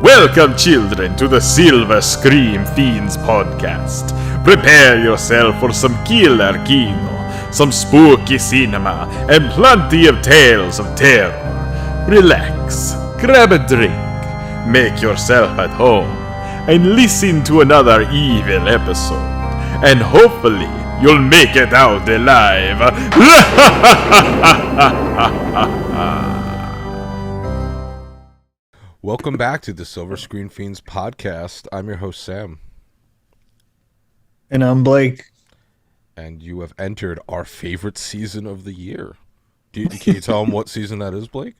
Welcome, children, to the Silver Scream Fiends podcast. Prepare yourself for some killer kino, some spooky cinema, and plenty of tales of terror. Relax, grab a drink, make yourself at home, and listen to another evil episode. And hopefully, you'll make it out alive. Welcome back to the Silver Screen Fiends podcast. I'm your host, Sam. And I'm Blake. And you have entered our favorite season of the year. Can you tell them what season that is, Blake?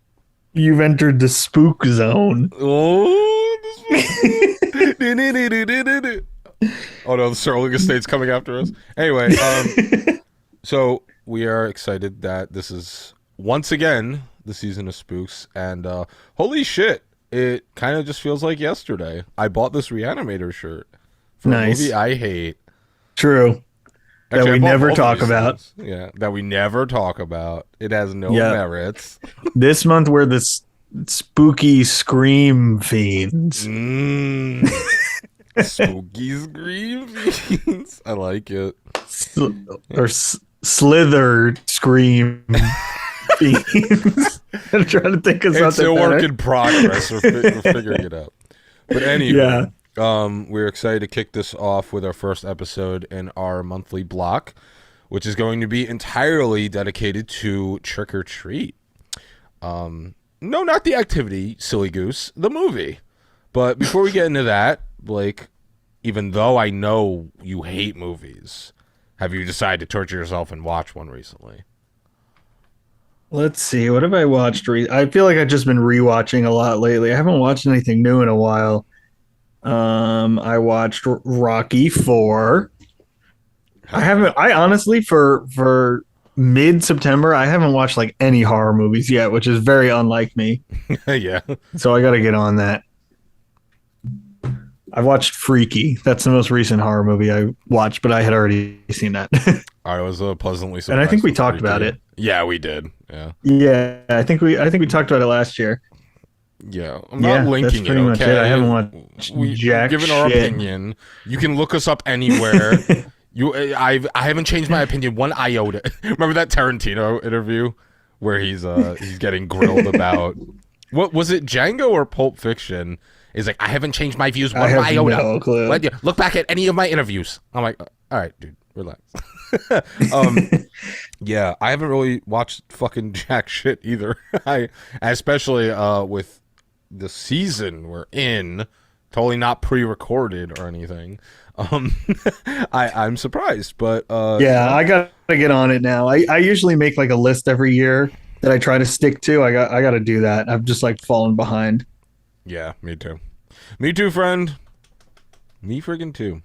You've entered the spook zone. Oh, oh no, the Sterling Estate's coming after us. Anyway, so we are excited that this is once again the season of spooks. And holy shit, it kind of just feels like yesterday. I bought this Reanimator shirt for a movie I hate. True. Actually, that we never talk about. Yeah, that we never talk about. It has no merits. This month we're the spooky Scream Fiends. Spooky Scream Fiends. I like it. Slither Scream Fiends. I'm trying to think of something. It's a work in progress. We're figuring it out. But anyway, we're excited to kick this off with our first episode in our monthly block, which is going to be entirely dedicated to Trick or Treat. No, not the activity, silly goose, the movie. But before we get into that, Blake, even though I know you hate movies, have you decided to torture yourself and watch one recently? Let's see. What have I watched? I feel like I've just been rewatching a lot lately. I haven't watched anything new in a while. I watched Rocky 4. I honestly, for mid-September, I haven't watched like any horror movies yet, which is very unlike me. Yeah. So I got to get on that. I watched Freaky. That's the most recent horror movie I watched, but I had already seen that. I was pleasantly surprised. And I think we talked about it. Yeah, we did. Yeah. Yeah, I think we talked about it last year. Yeah, I'm not linking that's pretty much it. I haven't watched jack given shit. Our opinion. You can look us up anywhere. I haven't changed my opinion one iota. Remember that Tarantino interview where he's getting grilled about what was it, Django or Pulp Fiction? Is like, I haven't changed my views one iota. No clue. Look back at any of my interviews. I'm like, all right, dude, relax. Yeah, I haven't really watched fucking jack shit either. Especially with the season we're in, totally not pre-recorded or anything. I'm surprised, but I gotta get on it now. I usually make like a list every year that I try to stick to. I gotta do that. I've just like fallen behind. Yeah, me too. Me too, friend. Me friggin' too.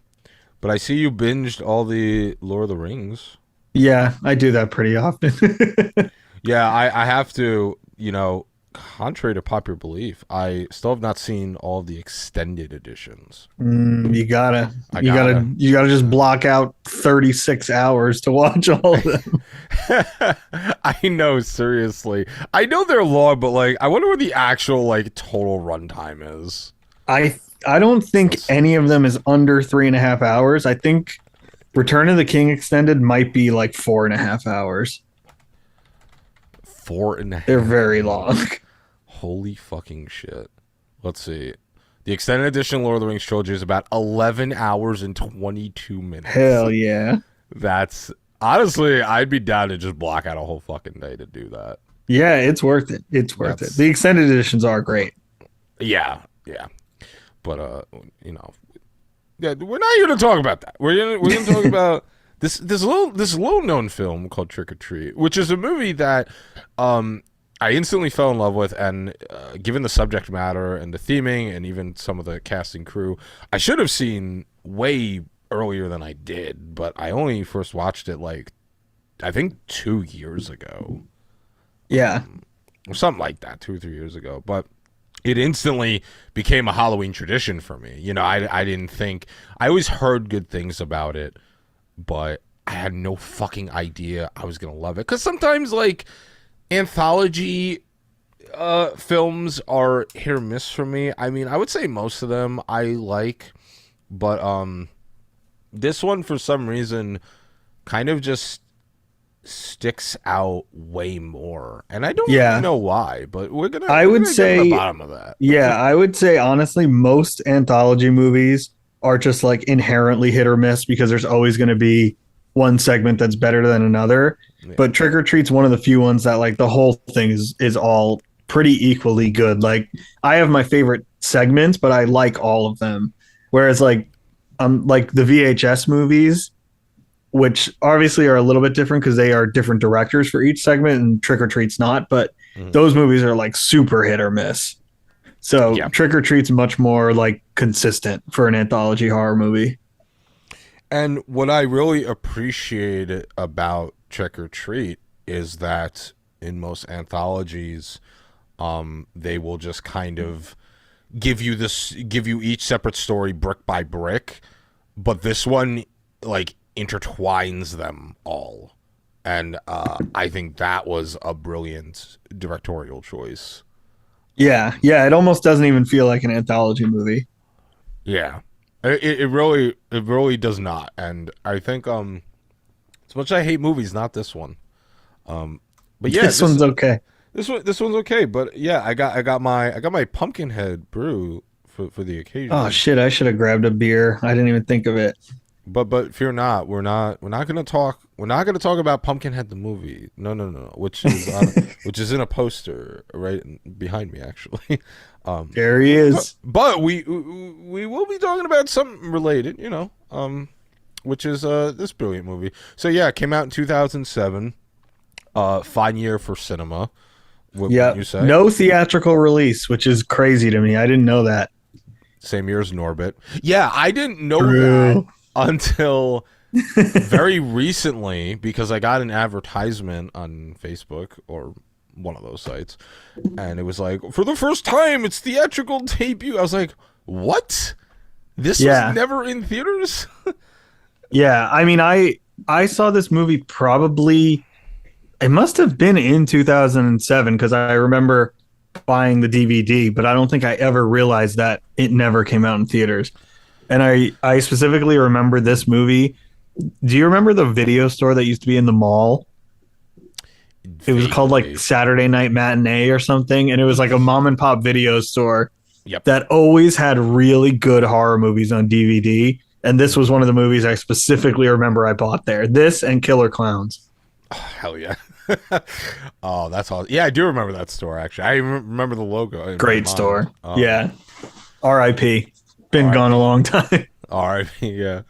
But I see you binged all the Lord of the Rings. Yeah, I do that pretty often. Yeah, I have to, contrary to popular belief, I still have not seen all of the extended editions. You gotta just block out 36 hours to watch all of them. I know, seriously. I know they're long, but like, I wonder what the actual like total runtime is. I don't think any of them is under 3.5 hours. I think Return of the King extended might be like 4.5 hours. 4.5. They're very long. Holy fucking shit. Let's see. The extended edition Lord of the Rings trilogy is about 11 hours and 22 minutes. Hell yeah. That's honestly, I'd be down to just block out a whole fucking day to do that. Yeah, it's worth it. It's worth it. The extended editions are great. Yeah. But yeah, we're not here to talk about that. We're gonna talk about this little known film called Trick or Treat, which is a movie that I instantly fell in love with, and given the subject matter and the theming and even some of the casting crew, I should have seen way earlier than I did, but I only first watched it like I think 2 years ago. Yeah. Or something like that, 2 or 3 years ago. But it instantly became a Halloween tradition for me. I didn't think, I always heard good things about it, but I had no fucking idea I was going to love it. Because sometimes, like, anthology films are hit or miss for me. I mean, I would say most of them I like, but this one for some reason kind of just sticks out way more, and I don't really know why. But I would get say to the bottom of that. Yeah, I would say honestly, most anthology movies are just like inherently hit or miss because there's always going to be one segment that's better than another. Yeah. But Trick or Treat's one of the few ones that like the whole thing is all pretty equally good. Like I have my favorite segments, but I like all of them. Whereas like the VHS movies, which obviously are a little bit different because they are different directors for each segment, and Trick or Treat's not, but those movies are like super hit or miss. So Trick or Treat's much more like consistent for an anthology horror movie. And what I really appreciate about Trick or Treat is that in most anthologies, they will just kind of give you each separate story brick by brick, but this one like intertwines them all, and I think that was a brilliant directorial choice. Yeah, it almost doesn't even feel like an anthology movie. Yeah, it really does not, and I think as much as I hate movies, not this one. But yeah, this one's okay. This one's okay, but yeah, I got my Pumpkinhead brew for the occasion. Oh shit! I should have grabbed a beer. I didn't even think of it. But fear not, we're not gonna talk about Pumpkinhead the movie. No, which is in a poster right behind me actually. There he is. But we will be talking about something related, which is this brilliant movie. So yeah, it came out in 2007. Fine year for cinema. Yeah, no theatrical release, which is crazy to me. I didn't know that. Same year as Norbit. Yeah, I didn't know that until very recently because I got an advertisement on Facebook or one of those sites, and it was like, for the first time, it's theatrical debut. I was like, what? This was never in theaters? Yeah, I mean, I saw this movie probably... It must have been in 2007 because I remember buying the DVD, but I don't think I ever realized that it never came out in theaters. And I specifically remember this movie. Do you remember the video store that used to be in the mall? It was called like Saturday Night Matinee or something, and it was like a mom and pop video store that always had really good horror movies on DVD. And this was one of the movies I specifically remember I bought there. This and Killer Clowns. Oh, hell yeah. Oh, that's awesome. Yeah, I do remember that store, actually. I remember the logo. Great store. Yeah. R.I.P. Been gone a long time. R.I.P. Yeah.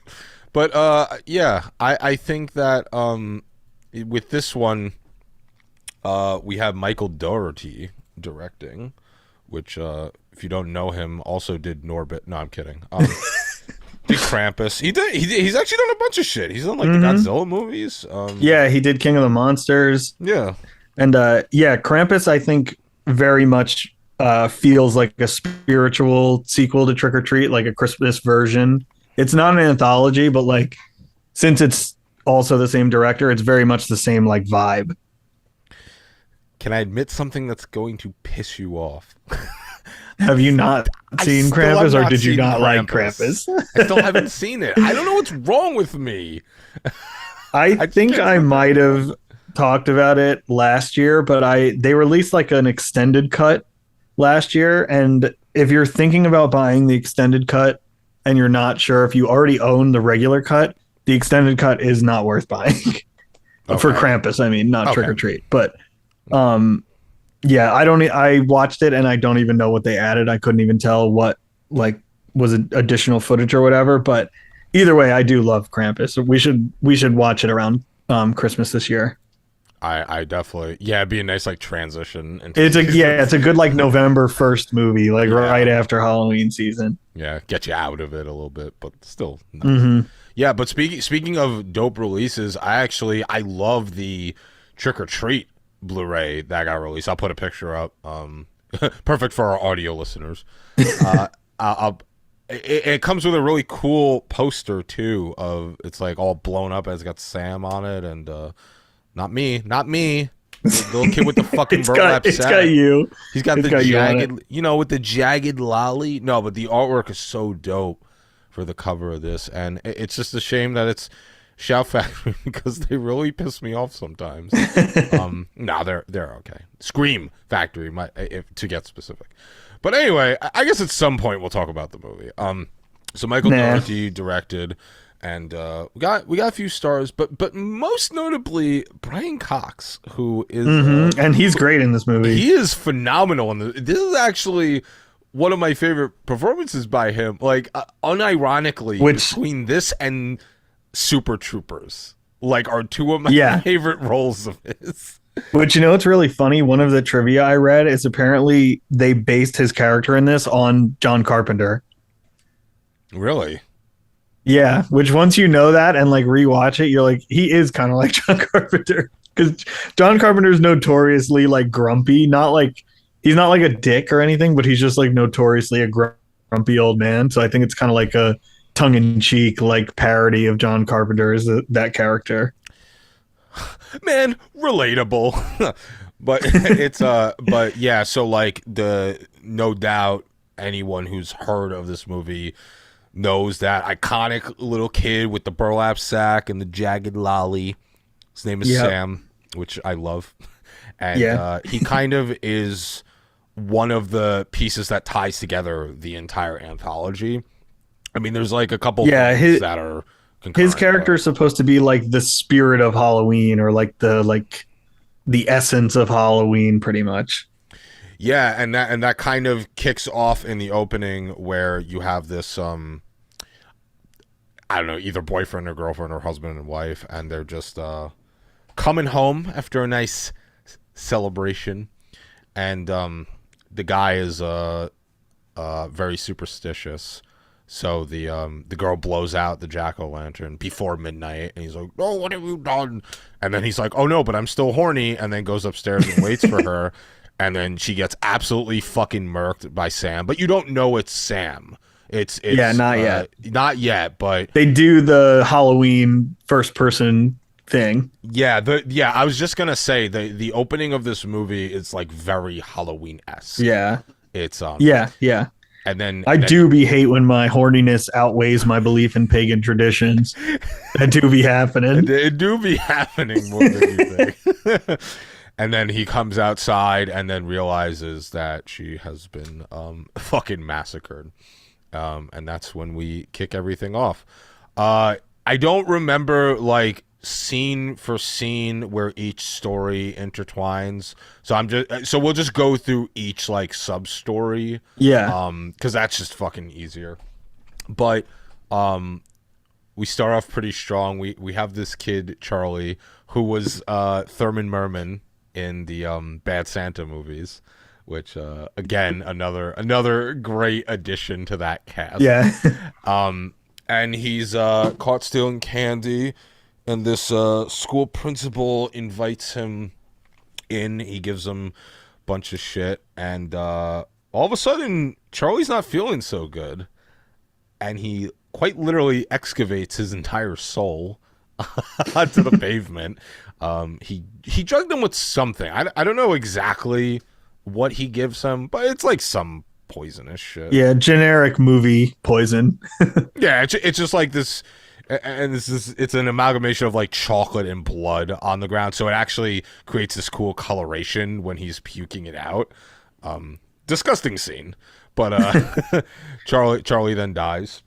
But, yeah, I think that with this one, we have Michael Dougherty directing, which, if you don't know him, also did Norbit. No, I'm kidding. Did Krampus. He's actually done a bunch of shit. He's done like the Godzilla movies. Yeah, he did King of the Monsters. Yeah. And Krampus I think very much feels like a spiritual sequel to Trick or Treat, like a Christmas version. It's not an anthology, but like since it's also the same director, it's very much the same like vibe. Can I admit something that's going to piss you off? Have you not seen Krampus, or did you not like Krampus? I still haven't seen it. I don't know what's wrong with me. I think I might have talked about it last year, but they released like an extended cut last year, and if you're thinking about buying the extended cut and you're not sure if you already own the regular cut, the extended cut is not worth buying. For Krampus, I mean, not Trick or Treat, but yeah, I watched it and I don't even know what they added. I couldn't even tell what like was additional footage or whatever. But either way, I do love Krampus. We should watch it around Christmas this year. I definitely it'd be a nice like transition. It's a good like November 1st movie, like right after Halloween season. Yeah, get you out of it a little bit, but still. Nice. Mm-hmm. Yeah, but speaking of dope releases, I love the Trick or Treat Blu-ray that got released. I'll put a picture up. Perfect for our audio listeners. It comes with a really cool poster too. It's like all blown up. It's got Sam on it, and not me. The little kid with the fucking It's burlap got sack. you. He's got It's the got you on jagged, with the jagged lolly. No, but the artwork is so dope for the cover of this, and it's just a shame that it's Shout Factory because they really piss me off sometimes. No, they're okay. Scream Factory, to get specific. But anyway, I guess at some point we'll talk about the movie. So Michael Dougherty directed, and we got a few stars, but most notably Brian Cox, who is and he's great in this movie. He is phenomenal, and this is actually one of my favorite performances by him. Like unironically, between this and Super Troopers, like, are two of my favorite roles of his. Which, it's really funny. One of the trivia I read is apparently they based his character in this on John Carpenter. Really? Yeah, which once you know that and like rewatch it, you're like, he is kind of like John Carpenter, because John Carpenter is notoriously like grumpy. He's not like a dick or anything, but he's just like notoriously a grumpy old man. So I think it's kind of like a tongue-in-cheek like parody of John Carpenter is that character. Man, relatable. But it's but yeah, so like no doubt anyone who's heard of this movie knows that iconic little kid with the burlap sack and the jagged lolly. His name is Sam, which I love. And he kind of is one of the pieces that ties together the entire anthology. I mean, there's like a couple things that are his character is supposed to be like the spirit of Halloween, or like the essence of Halloween, pretty much. Yeah, and that kind of kicks off in the opening where you have this I don't know, either boyfriend or girlfriend or husband and wife, and they're just coming home after a nice celebration, and the guy is very superstitious. So the girl blows out the jack-o'-lantern before midnight, and he's like, "Oh, what have you done?" And then he's like, "Oh no, but I'm still horny," and then goes upstairs and waits for her, and then she gets absolutely fucking murked by Sam. But you don't know it's Sam. It's not yet, but they do the Halloween first-person thing. Yeah, I was just gonna say the opening of this movie is like very Halloween-esque. Yeah, it's yeah. And then I do hate when my horniness outweighs my belief in pagan traditions. That do be happening. It do be happening more than you think. And then he comes outside and then realizes that she has been fucking massacred. And that's when we kick everything off. I don't remember like scene for scene where each story intertwines, so we'll just go through each like sub story, because that's just fucking easier. But we start off pretty strong. We have this kid Charlie, who was Thurman Merman in the Bad Santa movies, which again another great addition to that cast. And he's caught stealing candy, and this school principal invites him in. He gives him a bunch of shit, and all of a sudden, Charlie's not feeling so good, and he quite literally excavates his entire soul onto the pavement. He drugged him with something. I don't know exactly what he gives him, but it's like some poisonous shit. Yeah, generic movie poison. Yeah, it's just like this. And it's an amalgamation of like chocolate and blood on the ground, so it actually creates this cool coloration when he's puking it out. Disgusting scene, but Charlie then dies.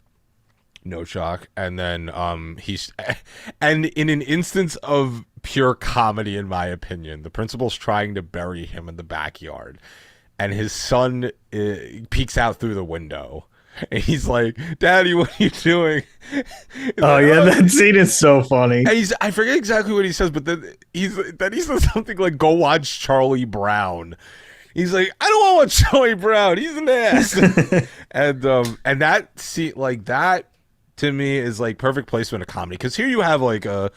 No shock, and then and in an instance of pure comedy, in my opinion, the principal's trying to bury him in the backyard, and his son peeks out through the window. And he's like, "Daddy, what are you doing?" That scene is so funny. And I forget exactly what he says, but then he says something like, "Go watch Charlie Brown." He's like, "I don't want to watch Charlie Brown. He's an ass." and that scene, like that, to me is like perfect placement of comedy, because here you have like a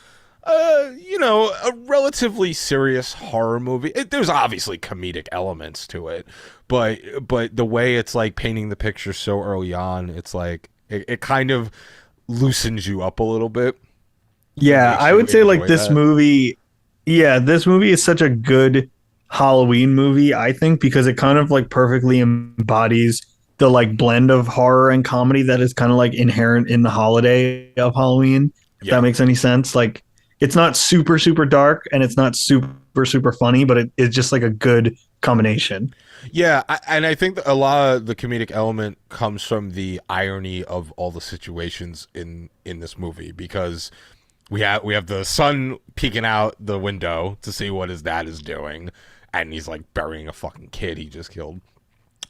relatively serious horror movie. There's obviously comedic elements to it, but the way it's like painting the picture so early on, it's like it kind of loosens you up a little bit. Yeah, I would say like this movie Yeah, this movie is such a good Halloween movie, I think, because it kind of like perfectly embodies the like blend of horror and comedy that is kind of like inherent in the holiday of Halloween, if that Yeah. makes any sense. Like it's not super, super dark and it's not super, super funny, but it's just like a good combination. Yeah, and I think that a lot of the comedic element comes from the irony of all the situations in this movie, because we have the son peeking out the window to see what his dad is doing, and he's like burying a fucking kid he just killed.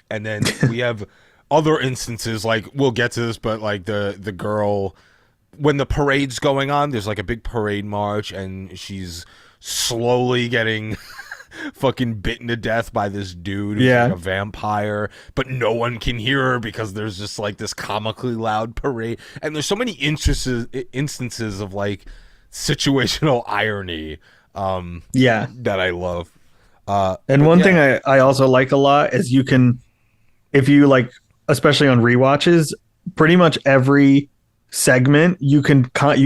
And then we have other instances, like we'll get to this, but like the girl, when the parade's going on, there's like a big parade march, and she's slowly getting fucking bitten to death by this dude who's like Yeah. a vampire, but no one can hear her because there's just like this comically loud parade, and there's so many instances of like situational irony Yeah. that I love. And But one thing yeah, I also like a lot is you can, if you like, especially on rewatches, pretty much every segment you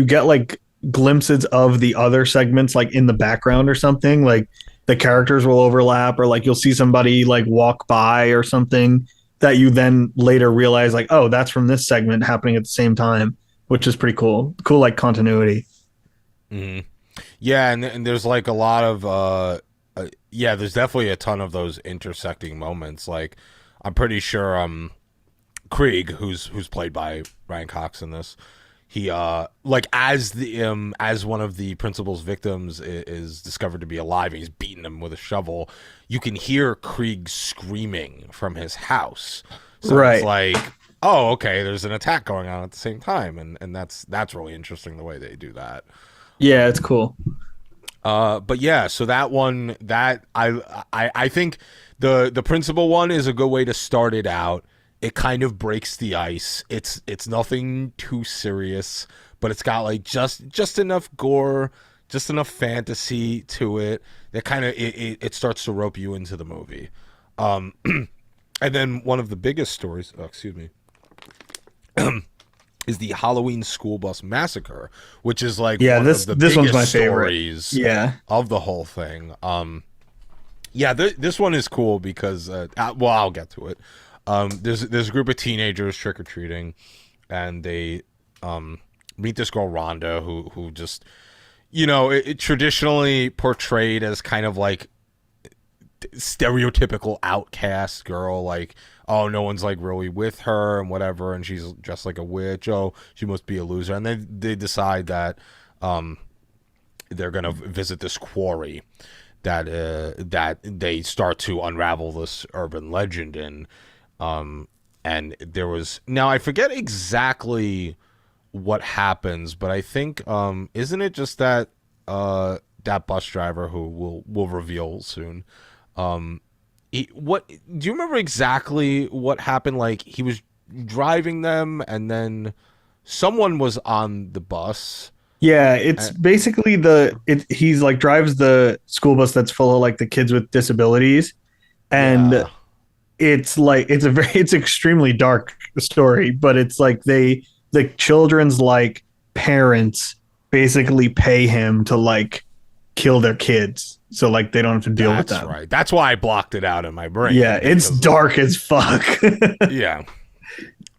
get like glimpses of the other segments like in the background or something. Like the characters will overlap, or like you'll see somebody like walk by or something that you then later realize like, oh, that's from this segment happening at the same time, which is pretty cool. Cool, like continuity. mhm. Yeah, and there's like a lot of yeah, there's definitely a ton of those intersecting moments. Like I'm pretty sure Krieg, who's played by Ryan Cox in this, he like as one of the principal's victims is discovered to be alive and he's beating him with a shovel, you can hear Krieg screaming from his house. So it's Right. like, oh, okay, there's an attack going on at the same time, and that's really interesting the way they do that. Yeah, it's cool. But yeah, so that one, that I think the principal one is a good way to start it out. It kind of breaks the ice. It's nothing too serious, but it's got like just enough gore, just enough fantasy to it that kind of it starts to rope you into the movie. Um, and then one of the biggest stories, oh, excuse me, is the Halloween school bus massacre, which is like Yeah, one of the this one's my biggest favorite. stories Yeah. of the whole thing. Yeah, this one is cool because, well, I'll get to it. There's a group of teenagers trick or treating, and they meet this girl Rhonda, who just, it traditionally portrayed as kind of like stereotypical outcast girl, like, oh, no one's like really with her and whatever, and she's dressed like a witch, oh, she must be a loser. And then they decide that they're gonna visit this quarry that they start to unravel this urban legend in. And there was, now I forget exactly what happens, but I think isn't it just that that bus driver, who we'll reveal soon, what do you remember exactly what happened? Like he was driving them, and then someone was on the bus. Yeah, it's Uh, basically he's like drives the school bus that's full of like the kids with disabilities, and yeah, it's like it's extremely dark story, but it's like the children's like parents basically pay him to like kill their kids so like they don't have to deal with that's them. right. That's why I blocked it out in my Yeah, brain, it's because dark as fuck. yeah.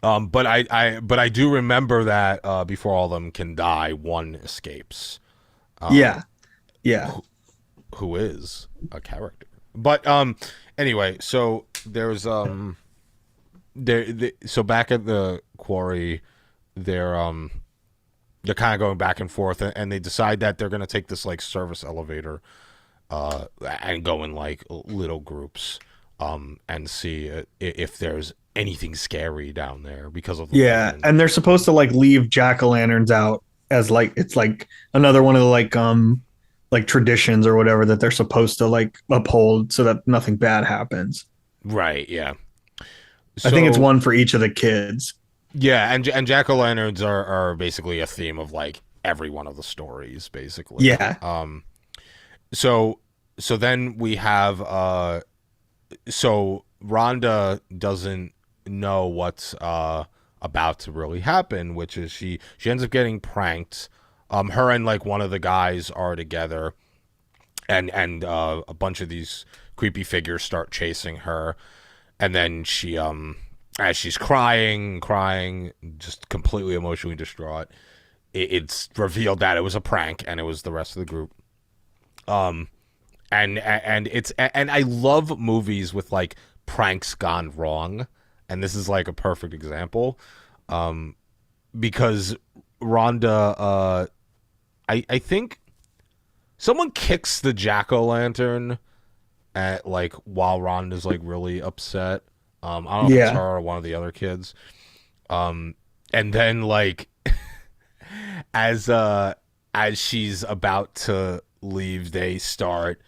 But I do remember that before all of them can die, one escapes. Yeah. Yeah. Who is a character. But anyway, so there's so back at the quarry, they're they're kind of going back and forth, and they decide that they're gonna take this like service elevator and go in like little groups and see if there's anything scary down there because of the Yeah, legend. and they're supposed to like leave jack-o'-lanterns out as like it's like another one of the like traditions or whatever that they're supposed to like uphold so that nothing bad happens. Right, yeah. I think it's So one for each of the kids. yeah, and jack-o'-lanterns are basically a theme of like every one of the stories, basically. Yeah. So so then we have so Rhonda doesn't know what's about to really happen, which is she ends up getting pranked. Her and like one of the guys are together, and a bunch of these creepy figures start chasing her, and then she as she's crying, just completely emotionally distraught, it's revealed that it was a prank and it was the rest of the group. And I love movies with like pranks gone wrong, and this is like a perfect example, because Rhonda, I think someone kicks the jack-o'-lantern at like while Rhonda's like really upset. I don't know if it's her or one of the other kids. And then like as she's about to leave, they start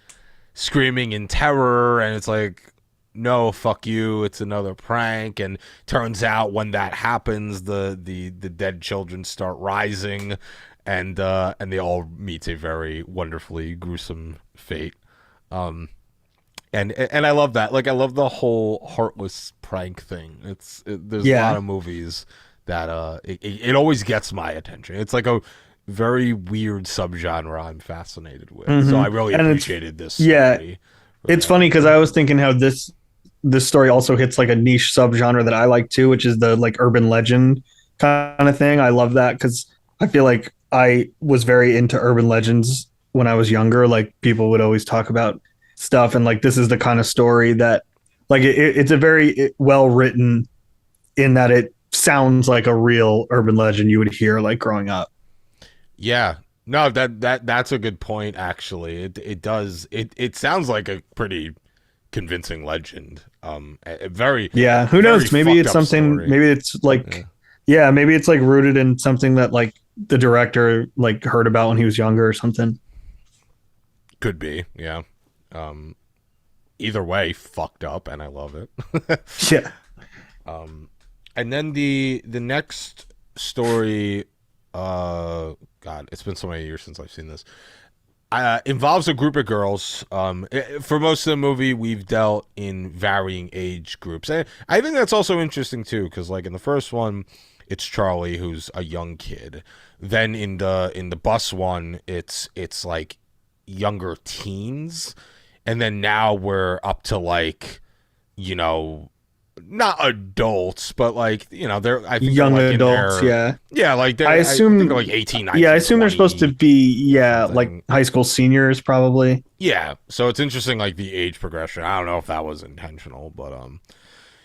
screaming in terror, and it's like, no, fuck you, it's another prank. And turns out when that happens, the dead children start rising, and they all meet a very wonderfully gruesome fate. And I love that. Like, I love the whole heartless prank thing. There's a lot of movies that it always gets my attention. It's like a very weird subgenre I'm fascinated with. Mm-hmm. So I really appreciated this. Yeah, it's funny because I was thinking how this story also hits like a niche subgenre that I like too, which is the like urban legend kind of thing. I love that because I feel like I was very into urban legends when I was younger. Like, people would always talk about stuff, and like this is the kind of story that like it's a very well written in that it sounds like a real urban legend you would hear like growing up. Yeah, no, that's a good point. Actually, it does. It sounds like a pretty convincing legend. Very who knows? Maybe it's something. Story. Maybe it's like maybe it's like rooted in something that like the director like heard about when he was younger or something. Could be, yeah. Either way, fucked up, and I love it. Yeah. And then the next story, God, it's been so many years since I've seen this. Involves a group of girls. For most of the movie, we've dealt in varying age groups. And I think that's also interesting too, because like in the first one, it's Charlie, who's a young kid. Then in the bus one, it's like younger teens. And then now we're up to like, you know, not adults, but like, you know, they're I think young like adults, yeah, like I assume I think they're like 18, 19, yeah, I assume 20, they're supposed to be something. like high school seniors probably. Yeah, so it's interesting, like the age progression. I don't know if that was intentional, but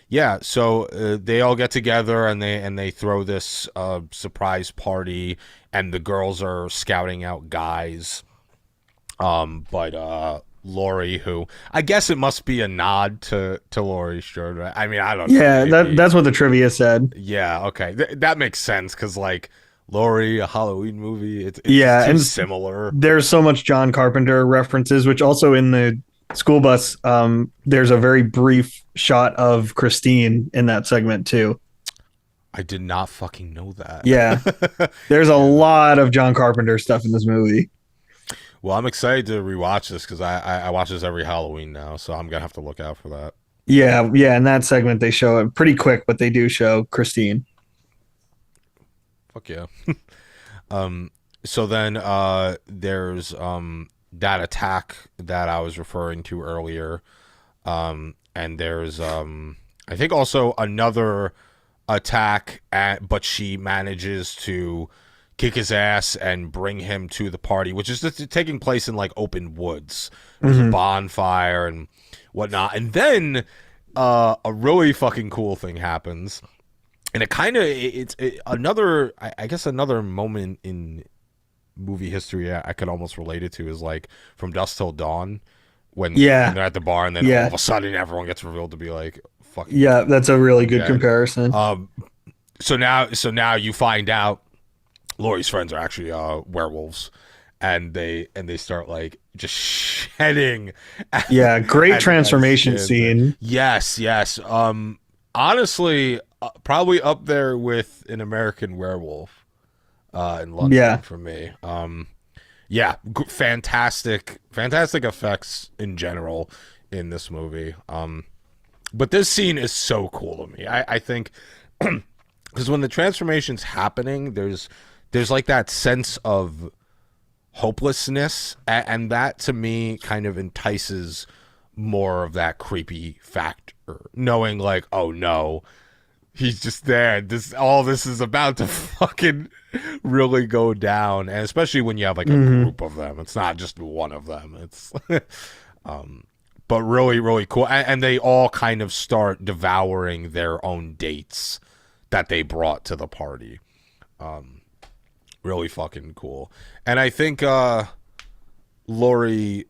yeah. So they all get together and they throw this surprise party, and the girls are scouting out guys. But Laurie, who I guess it must be a nod to Laurie Strode, right? I mean, I don't know. Yeah, that's what the trivia said. Yeah, okay. That makes sense, because like Laurie, a Halloween movie, it's and similar. There's so much John Carpenter references, which also in the school bus, there's a very brief shot of Christine in that segment too. I did not fucking know that. Yeah. There's a lot of John Carpenter stuff in this movie. Well, I'm excited to rewatch this because I watch this every Halloween now, so I'm gonna have to look out for that. Yeah. In that segment they show it pretty quick, but they do show Christine. Fuck yeah. So then there's that attack that I was referring to earlier, and there's I think also another attack, but she manages to kick his ass and bring him to the party, which is just taking place in like open woods. There's a bonfire and whatnot, and then a really fucking cool thing happens, and it kind of it's another I guess another moment in movie history I could almost relate it to is like From Dusk Till Dawn, when they're at the bar and then all of a sudden everyone gets revealed to be like fucking that's a really good comparison. So now you find out Laurie's friends are actually werewolves, and they start like just shedding. Great transformation scene. Yes. Honestly, probably up there with An American Werewolf in London for me. Fantastic effects in general in this movie. But this scene is so cool to me. I think because when the transformation's happening, there's like that sense of hopelessness, and that to me kind of entices more of that creepy factor, knowing like, oh no, he's just there. This is about to fucking really go down, and especially when you have like a group of them. It's not just one of them. It's but really, really cool. And they all kind of start devouring their own dates that they brought to the party. Really fucking cool. And I think Laurie...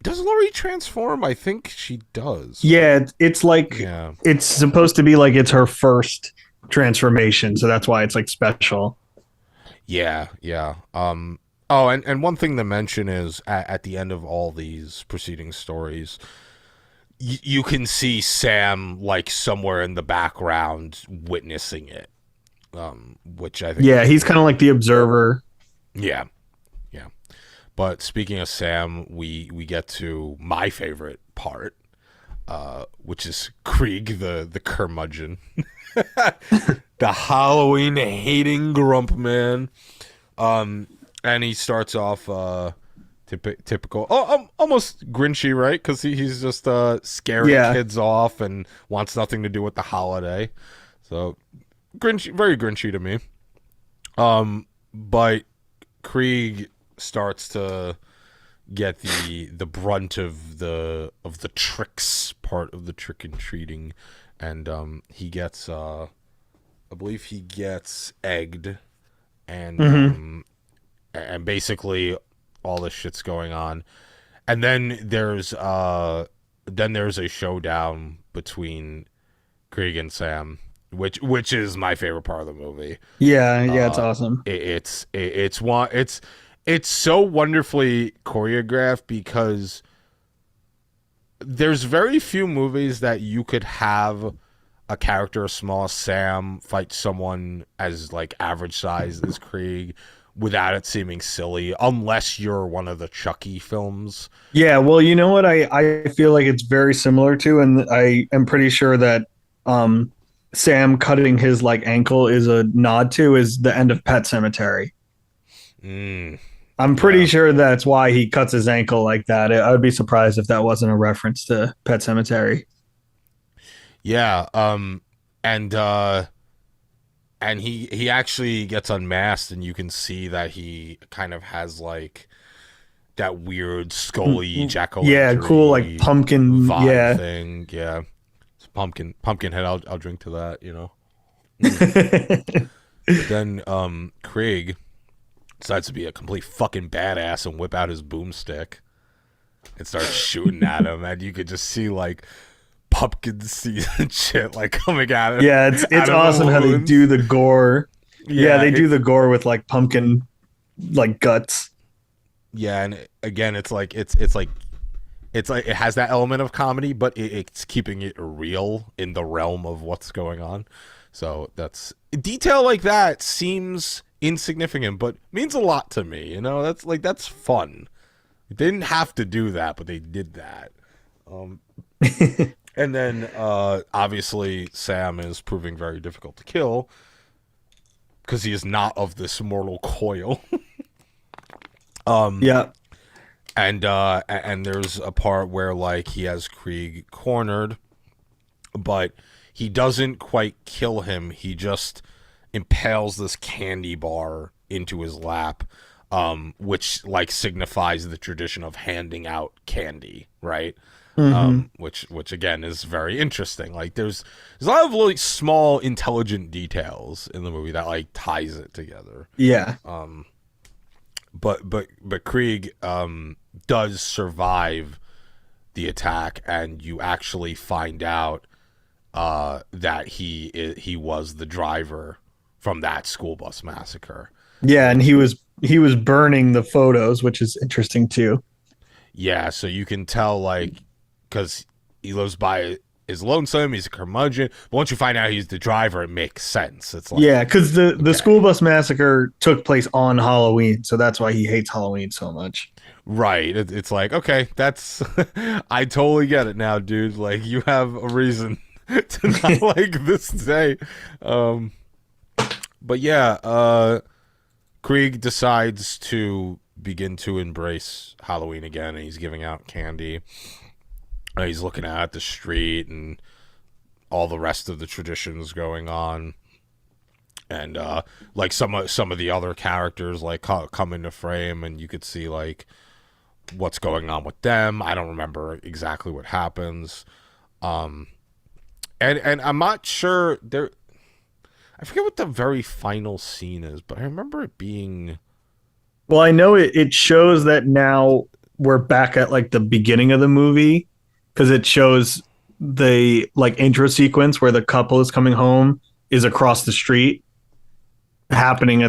Does Laurie transform? I think she does. Yeah, it's like it's supposed to be like it's her first transformation, so that's why it's like special. Yeah. Oh, and one thing to mention is at the end of all these preceding stories, you can see Sam like somewhere in the background witnessing it, which I think. Yeah, he's kind of like the observer. Yeah. But speaking of Sam, we get to my favorite part, which is Krieg, the curmudgeon, the Halloween hating grump man. And he starts off typical, almost Grinchy, right? Because he's just scaring kids off and wants nothing to do with the holiday. So Grinchy, very Grinchy to me. But Krieg starts to get the brunt of the tricks part of the trick and treating, and he gets I believe he gets egged, and and basically all this shit's going on, and then there's a showdown between Krieg and Sam, which is my favorite part of the movie. Yeah, it's awesome. It's so wonderfully choreographed because there's very few movies that you could have a character as small as Sam fight someone as like average size as Krieg without it seeming silly, unless you're one of the Chucky films. Yeah, well, you know what I feel like it's very similar to, and I am pretty sure that Sam cutting his like ankle is a nod to is the end of Pet Cemetery. I'm pretty sure that's why he cuts his ankle like that. I would be surprised if that wasn't a reference to Pet Cemetery. Yeah, and he actually gets unmasked, and you can see that he kind of has like that weird scully jack-o'-lantern. Yeah, cool, like pumpkin vibe thing. Yeah, it's pumpkin head. I'll drink to that. You know. But then Krieg decides to be a complete fucking badass and whip out his boomstick and start shooting at him, and you could just see like pumpkin seeds and shit like coming at him. Yeah, it's awesome how they do the gore. Yeah, they do the gore with like pumpkin like guts. Yeah, and again, it's like it has that element of comedy, but it's keeping it real in the realm of what's going on. So that's detail like that seems insignificant, but means a lot to me. You know, that's fun. They didn't have to do that, but they did that. And then obviously Sam is proving very difficult to kill because he is not of this mortal coil. Yeah. And there's a part where like he has Krieg cornered, but he doesn't quite kill him. He just impales this candy bar into his lap, which like signifies the tradition of handing out candy, right? Which again is very interesting. Like there's a lot of really small intelligent details in the movie that like ties it together. Yeah. But Krieg does survive the attack, and you actually find out that he was the driver from that school bus massacre. Yeah, and he was burning the photos, which is interesting too. Yeah, so you can tell like because he lives by his lonesome, he's a curmudgeon. But once you find out he's the driver, it makes sense. It's like because the school bus massacre took place on Halloween, so that's why he hates Halloween so much. Right. It's like, okay, that's I totally get it now, dude. Like you have a reason to not like this day. But yeah, Krieg decides to begin to embrace Halloween again, and he's giving out candy. He's looking at the street and all the rest of the traditions going on, and like some of the other characters like come into frame, and you could see like what's going on with them. I don't remember exactly what happens, and I'm not sure there. I forget what the very final scene is, but I remember it being. Well, I know it shows that now we're back at like the beginning of the movie because it shows the like intro sequence where the couple is coming home is across the street happening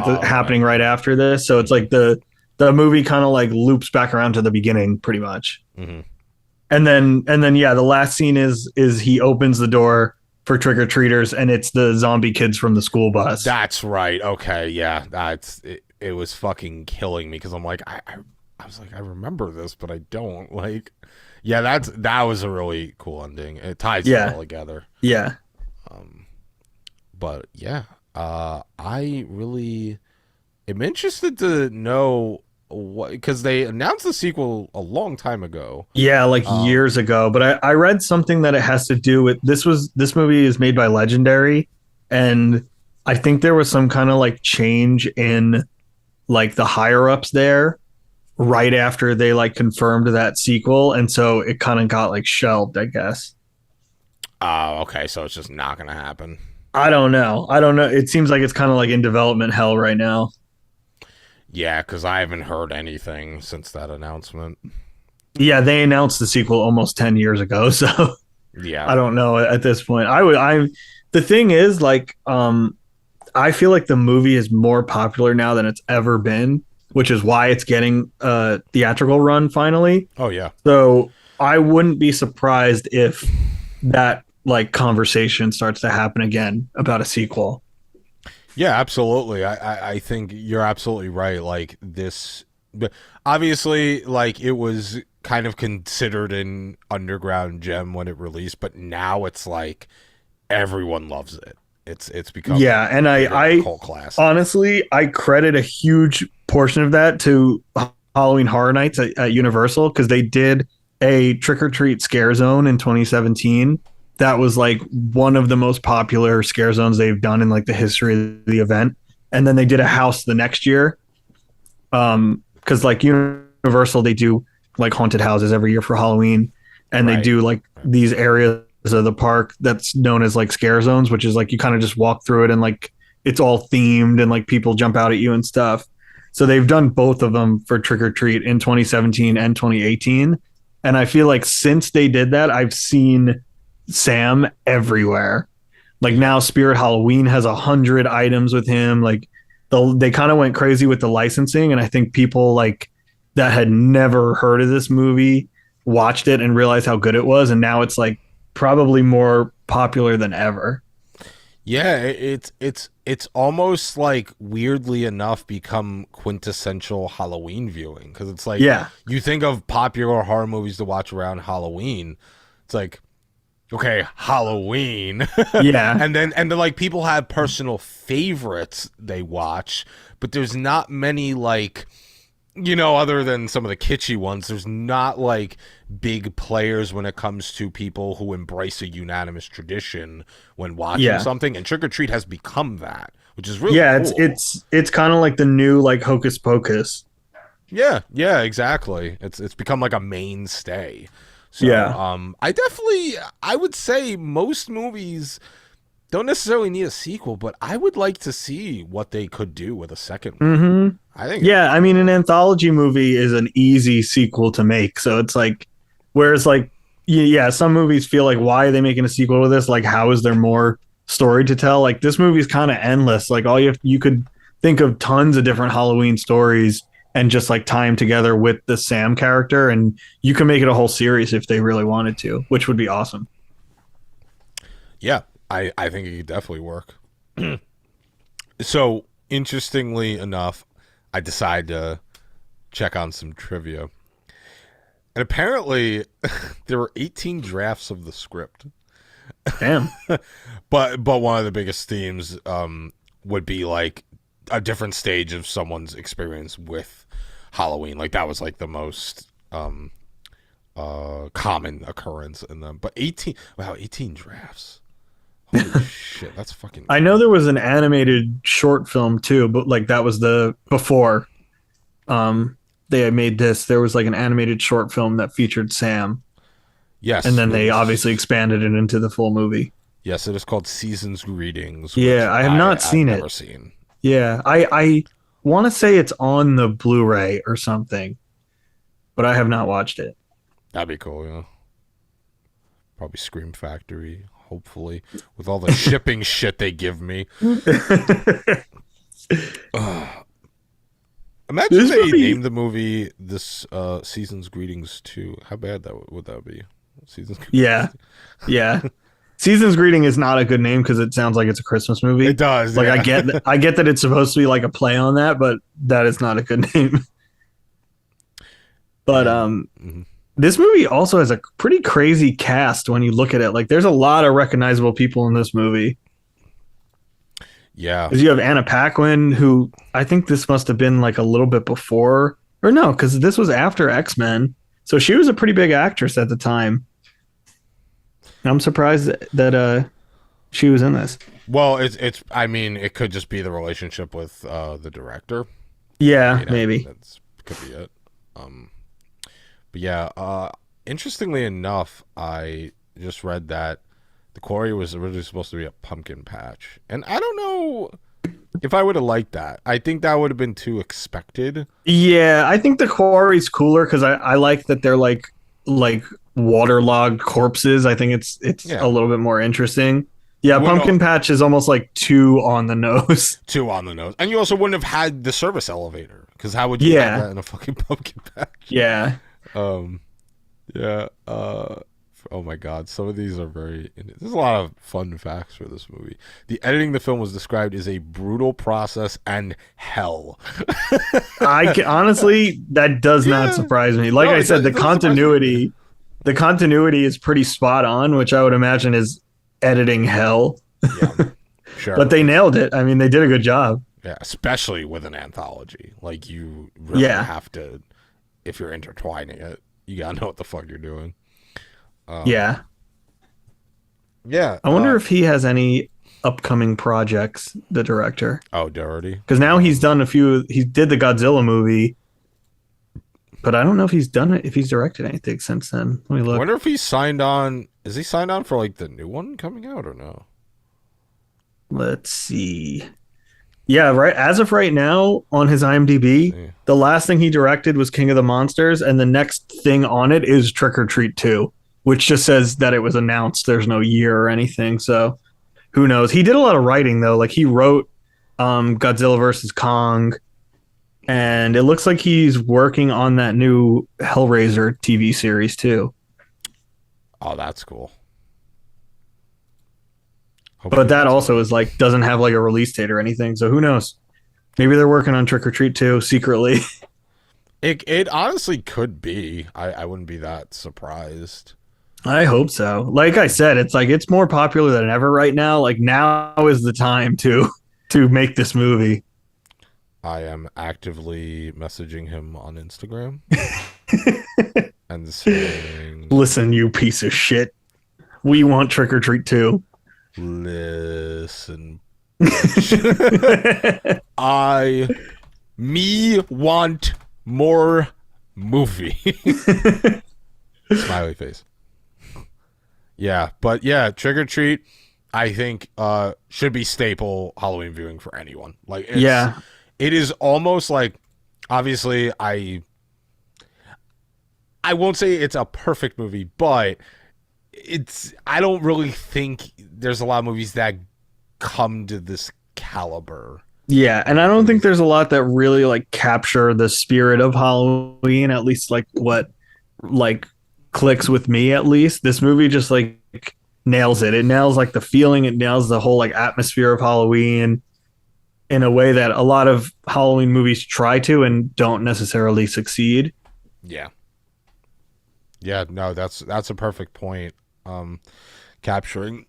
right after this. So it's like the movie kind of like loops back around to the beginning pretty much. Mm-hmm. And then yeah, the last scene is he opens the door for trick-or-treaters and it's the zombie kids from the school bus. That's right. Okay, yeah. That's it. It was fucking killing me because I'm like I was like I remember this, but I don't like. Yeah, that was a really cool ending. It ties it all together. Yeah. But yeah, I really am interested to know what, because they announced the sequel a long time ago. Yeah, like years ago. But I read something that it has to do with this movie is made by Legendary, and I think there was some kind of like change in like the higher ups there right after they like confirmed that sequel, and so it kind of got like shelved, I guess. Oh, okay, so it's just not gonna happen. I don't know. It seems like it's kind of like in development hell right now. Yeah, because I haven't heard anything since that announcement. Yeah, they announced the sequel almost 10 years ago, so yeah, I don't know at this point. The thing is like I feel like the movie is more popular now than it's ever been, which is why it's getting a theatrical run finally. Oh yeah. So I wouldn't be surprised if that like conversation starts to happen again about a sequel. Yeah, absolutely. I think you're absolutely right. Like this, obviously, like it was kind of considered an underground gem when it released, but now it's like everyone loves it. It's become and I cult classic. Honestly, I credit a huge portion of that to Halloween Horror Nights at Universal because they did a Trick or Treat Scare Zone in 2017. That was like one of the most popular scare zones they've done in like the history of the event. And then they did a house the next year. Because like Universal, they do like haunted houses every year for Halloween. And they do like these areas of the park that's known as like scare zones, which is like you kind of just walk through it and like it's all themed and like people jump out at you and stuff. So they've done both of them for Trick or Treat in 2017 and 2018. And I feel like since they did that, I've seen Sam everywhere. Like now Spirit Halloween has 100 items with him. Like they kind of went crazy with the licensing, and I think people like that had never heard of this movie watched it and realized how good it was, and now it's like probably more popular than ever. Yeah, it's almost like weirdly enough become quintessential Halloween viewing, because it's like you think of popular horror movies to watch around Halloween. It's like, okay, Halloween. Yeah. and then like people have personal favorites they watch, but there's not many like, you know, other than some of the kitschy ones, there's not like big players when it comes to people who embrace a unanimous tradition when watching something, and Trick or Treat has become that, which is really cool. It's kind of like the new like Hocus Pocus. Yeah, exactly. It's become like a mainstay. So, I would say most movies don't necessarily need a sequel, but I would like to see what they could do with a second one. Mm-hmm. I think. Yeah, I mean, an anthology movie is an easy sequel to make. So it's like, whereas like, some movies feel like, why are they making a sequel to this? Like, how is there more story to tell? Like, this movie is kind of endless. Like, you could think of tons of different Halloween stories and just like tie them together with the Sam character, and you can make it a whole series if they really wanted to, which would be awesome. Yeah, I think it could definitely work. So, interestingly enough, I decided to check on some trivia. And apparently, there were 18 drafts of the script. Damn. But one of the biggest themes would be like a different stage of someone's experience with Halloween. Like that was like the most common occurrence in them. But 18 drafts. Holy shit, that's fucking. I know there was an animated short film too, but like that was before they had made this. There was like an animated short film that featured Sam. Yes, and then they obviously expanded it into the full movie. Yes, it is called Season's Greetings. Yeah, I have not seen it. I've never seen. Yeah, I want to say it's on the Blu-ray or something, but I have not watched it. That'd be cool, yeah. Probably Scream Factory, hopefully, with all the shipping shit they give me. Imagine they named the movie this Season's Greetings 2. How bad would that be? Season's Greetings. Yeah. Season's Greeting is not a good name because it sounds like it's a Christmas movie. It does. Like yeah. I get that it's supposed to be like a play on that, but that is not a good name. But this movie also has a pretty crazy cast when you look at it. Like there's a lot of recognizable people in this movie. Yeah. Because you have Anna Paquin, who I think this must have been like a little bit before, or no, because this was after X-Men. So she was a pretty big actress at the time. And I'm surprised that she was in this. Well, it's. I mean, it could just be the relationship with the director. Yeah, maybe that could be it. But yeah. Interestingly enough, I just read that the quarry was originally supposed to be a pumpkin patch, and I don't know if I would have liked that. I think that would have been too expected. Yeah, I think the quarry's cooler because I like that they're like waterlogged corpses. I think it's a little bit more interesting. Yeah, pumpkin patch is almost like too on the nose. Too on the nose. And you also wouldn't have had the service elevator because how would you have that in a fucking pumpkin patch? Yeah. Yeah. Oh my god, some of these are there's a lot of fun facts for this movie. The editing of the film was described as a brutal process and hell. Honestly, that does not surprise me. Like I said, the continuity is pretty spot on, which I would imagine is editing hell. Yeah, sure. But they nailed it. I mean, they did a good job. Yeah, especially with an anthology. Like you really have to, if you're intertwining it, you gotta know what the fuck you're doing. Yeah. I wonder if he has any upcoming projects, the director. Oh, Doherty? Because now he's done a few. He did the Godzilla movie, but I don't know if he's done it. If he's directed anything since then. Let me look. I wonder if he's signed on. Is he signed on for like the new one coming out or no? Let's see. Yeah, right. As of right now, on his IMDb, the last thing he directed was King of the Monsters, and the next thing on it is Trick or Treat 2. Which just says that it was announced. There's no year or anything, so who knows? He did a lot of writing though. Like he wrote Godzilla vs. Kong, and it looks like he's working on that new Hellraiser TV series too. Oh, that's cool. But that also is like doesn't have like a release date or anything, so who knows? Maybe they're working on Trick or Treat 2 secretly. It honestly could be. I wouldn't be that surprised. I hope so. Like I said, it's like it's more popular than ever right now. Like now is the time to make this movie. I am actively messaging him on Instagram and saying, "Listen, you piece of shit. We want Trick or Treat 2. Listen. Me want more movie." Smiley face. Yeah, but yeah, Trick or Treat, I think, should be staple Halloween viewing for anyone. Like, it is almost like, obviously, I won't say it's a perfect movie, but I don't really think there's a lot of movies that come to this caliber. Yeah, and I don't think there's a lot that really like capture the spirit of Halloween, at least like what like clicks with me at least. This movie just like nails it. It nails like the feeling, it nails the whole like atmosphere of Halloween in a way that a lot of Halloween movies try to and don't necessarily succeed. Yeah. Yeah, no, that's a perfect point. Capturing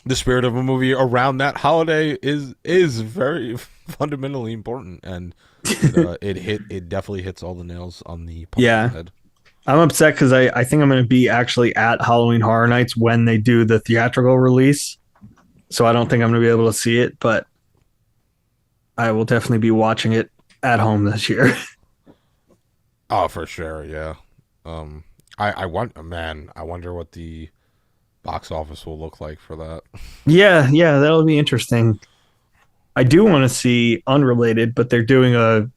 the spirit of a movie around that holiday is very fundamentally important, and it definitely hits all the nails on the Yeah. head. I'm upset because I think I'm going to be actually at Halloween Horror Nights when they do the theatrical release. So I don't think I'm going to be able to see it, but I will definitely be watching it at home this year. Oh, for sure, yeah. I wonder what the box office will look like for that. Yeah, that'll be interesting. I do want to see, unrelated, but they're doing a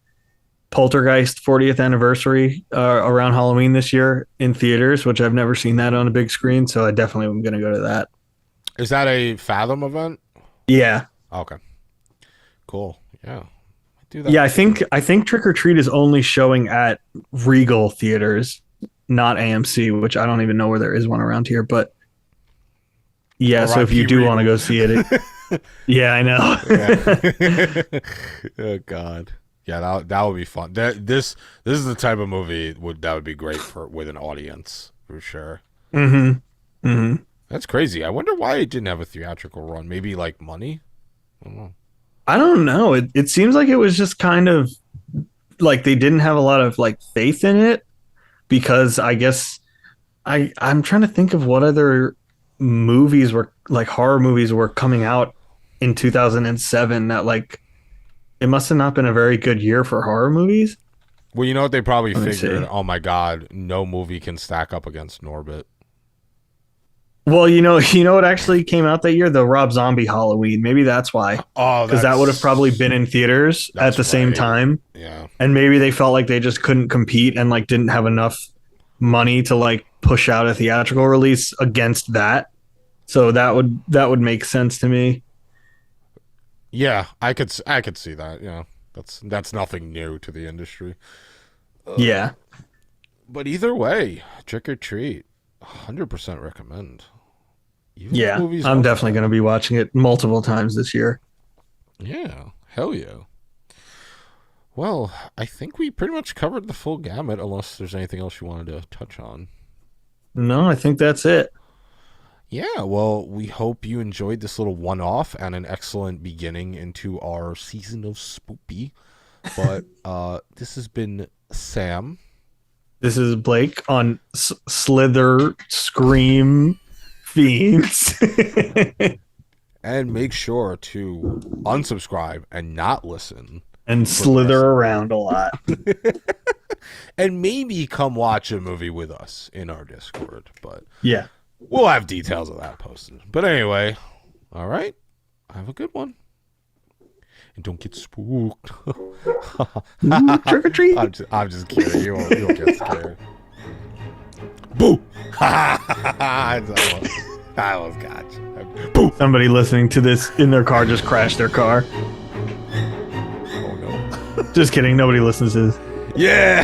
Poltergeist 40th anniversary around Halloween this year in theaters, which I've never seen that on a big screen, so I definitely am going to go to that. Is that a Fathom event? Yeah. Okay. Cool. Yeah. Do that. Yeah, I think Trick or Treat is only showing at Regal theaters, not AMC, which I don't even know where there is one around here, but yeah, so if you do want to go see it, yeah, I know. Yeah. Oh God. Yeah, that would be fun. This is the type of movie that would be great with an audience for sure. Mm-hmm. Mm-hmm. That's crazy. I wonder why it didn't have a theatrical run. Maybe like money. I don't know. It seems like it was just kind of like they didn't have a lot of like faith in it, because I guess I'm trying to think of what other movies were like horror movies were coming out in 2007 that like it must have not been a very good year for horror movies. Well, you know what they probably figured? Oh my God, no movie can stack up against Norbit. Well, you know what actually came out that year? The Rob Zombie Halloween. Maybe that's why. Oh, because that would have probably been in theaters at the same time. Yeah. And maybe they felt like they just couldn't compete and like didn't have enough money to like push out a theatrical release against that. So that would make sense to me. Yeah, I could see that. Yeah, that's nothing new to the industry. Yeah. But either way, Trick or Treat, 100% recommend. Yeah, I'm definitely going to be watching it multiple times this year. Yeah, hell yeah. Well, I think we pretty much covered the full gamut, unless there's anything else you wanted to touch on. No, I think that's it. Yeah, well, we hope you enjoyed this little one-off and an excellent beginning into our season of Spoopy. But this has been Sam. This is Blake on Silver Scream Fiends. And make sure to unsubscribe and not listen. And slither around a lot. And maybe come watch a movie with us in our Discord. But yeah. We'll have details of that posted. But anyway, all right. Have a good one. And don't get spooked. Trick or treat. I'm just kidding. You'll get scared. Boo! I almost got you. Boo! Somebody listening to this in their car just crashed their car. Oh no. Just kidding. Nobody listens to this. Yeah!